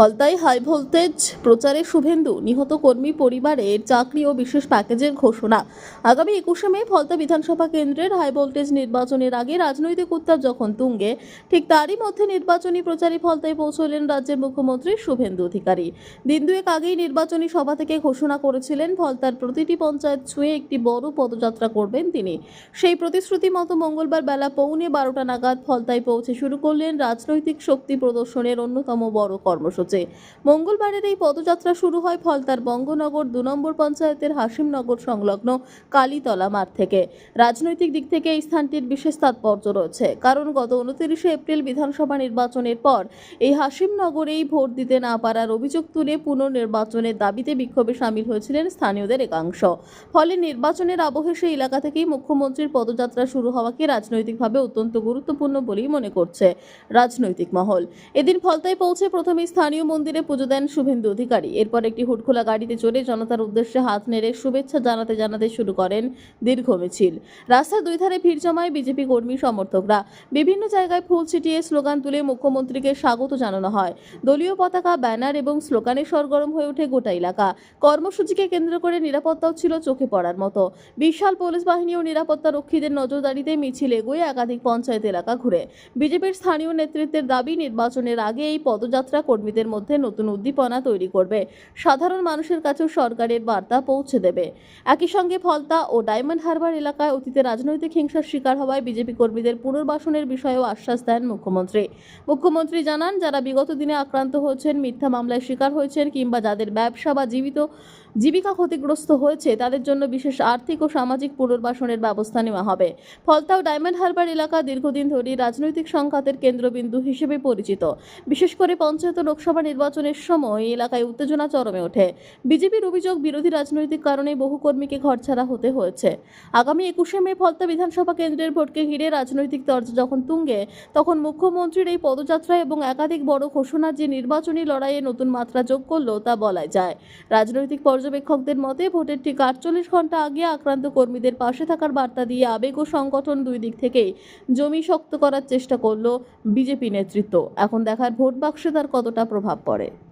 ফলতায় high voltage প্রচারে শুভেন্দু, নিহত কর্মী পরিবারের চাকরি ও বিশেষ প্যাকেজের ঘোষণা। আগামী 21শে মে ফলতা বিধানসভা কেন্দ্রের হাই ভোল্টেজ নির্বাচনের আগে রাজনৈতিক উত্তাপ যখন তুঙ্গে, ঠিক তারই মধ্যে নির্বাচনী প্রচারে ফলতায় পৌঁছলেন রাজ্যের মুখ্যমন্ত্রী শুভেন্দু অধিকারী। দিন দুয়েক আগেই নির্বাচনী সভা থেকে ঘোষণা করেছিলেন ফলতার প্রতিটি পঞ্চায়েত ছুঁয়ে একটি বড় পদযাত্রা করবেন তিনি। সেই প্রতিশ্রুতি মতো মঙ্গলবার বেলা 11:15 নাগাদ ফলতায় পৌঁছে শুরু করলেন রাজনৈতিক শক্তি প্রদর্শনের অন্যতম বড় কর্মসূচি। মঙ্গলবারের এই পদযাত্রা শুরু হয় ফলতার বঙ্গনগর 2 নম্বর পঞ্চায়েতের হাসিমনগর সংলগ্ন কালীতলা মাঠ থেকে। রাজনৈতিক দিক থেকে এই স্থানটির বিশেষ তাৎপর্য রয়েছে, কারণ গত 29শে এপ্রিল বিধানসভা নির্বাচনের পর এই হাসিমনগরেই ভোট দিতে না পারার অভিযোগ তুলে পুনর্নির্বাচনের দাবিতে বিক্ষোভে সামিল হয়েছিলেন স্থানীয়দের একাংশ। ফলে নির্বাচনের আবহে সেই এলাকা থেকেই মুখ্যমন্ত্রীর পদযাত্রা শুরু হওয়াকে রাজনৈতিকভাবে অত্যন্ত গুরুত্বপূর্ণ বলেই মনে করছে রাজনৈতিক মহল। এদিন ফলতায় পৌঁছে প্রথমে স্থানীয় মন্দিরে পুজো দেন শুভেন্দু অধিকারী। এরপর একটি হুডখোলা গাড়িতে চড়ে জনতার উদ্দেশ্যে হাত নেড়ে শুভেচ্ছা জানাতে শুরু করেন দীর্ঘ মিছিল। রাস্তার দুই ধারে ভিড় জমায় বিজেপি কর্মী সমর্থকরা। বিভিন্ন জায়গায় ফুল ছিটিয়ে স্লোগান তুলে মুখ্যমন্ত্রীকে স্বাগত জানানো হয়। দলীয় পতাকা, ব্যানার এবং স্লোগানে সরগরম হয়ে ওঠে গোটা এলাকা। কর্মসূচিকে কেন্দ্র করে নিরাপত্তাও ছিল চোখে পড়ার মতো। বিশাল পুলিশ বাহিনী ও নিরাপত্তা রক্ষীদের নজরদারিতে মিছিল এগোয়ে একাধিক পঞ্চায়েত এলাকা ঘুরে। বিজেপির স্থানীয় নেতৃত্বের দাবি, নির্বাচনের আগে এই পদযাত্রা কর্মীদের মধ্যে নতুন উদ্দীপনা তৈরি করবে, সাধারণ মানুষের কাছেও সরকারের বার্তা পৌঁছে দেবে। একই সঙ্গে ফলতা ও ডায়মন্ড হারবার এলাকায় অতীতে রাজনৈতিক হিংসার শিকার হওয়ায় বিজেপি কর্মীদের পুনর্বাসনের বিষয়েও আশ্বাস দেন মুখ্যমন্ত্রী জানান, যারা বিগত দিনে আক্রান্ত হয়েছেন, মিথ্যা মামলায় শিকার হয়েছেন কিংবা যাদের ব্যবসা বা জীবিকা ক্ষতিগ্রস্ত হয়েছে, তাদের জন্য বিশেষ আর্থিক ও সামাজিক পুনর্বাসনের ব্যবস্থা নেওয়া হবে। ফলতা ও ডায়মন্ড হারবার এলাকা দীর্ঘদিন ধরেই রাজনৈতিক সংঘাতের কেন্দ্রবিন্দু হিসেবে পরিচিত। বিশেষ করে পঞ্চায়েত ও লোকসভা নির্বাচনের সময় এই এলাকায় উত্তেজনা চরমে ওঠে। বিজেপির অভিযোগ, বিরোধী রাজনৈতিক কারণে বহু কর্মীকে ঘরছাড়া হতে হয়েছে। আগামী 21শে মে ফলতা বিধানসভা কেন্দ্রের ভোটকে ঘিরে রাজনৈতিক তরজা যখন তুঙ্গে, তখন মুখ্যমন্ত্রীর এই পদযাত্রা এবং একাধিক বড় ঘোষণা যে নির্বাচনী লড়াইয়ে নতুন মাত্রা যোগ করলো তা বলাই যায়। রাজনৈতিক পর্যবেক্ষকদের মতে, ভোটের ঠিক 48 ঘন্টা আগে আক্রান্ত কর্মীদের পাশে থাকার বার্তা দিয়ে আবেগ ও সংগঠন দুই দিক থেকেই জমি শক্ত করার চেষ্টা করলো বিজেপি নেতৃত্ব। এখন দেখার ভোট বাক্সে তার কতটা প্রভাব পড়ে।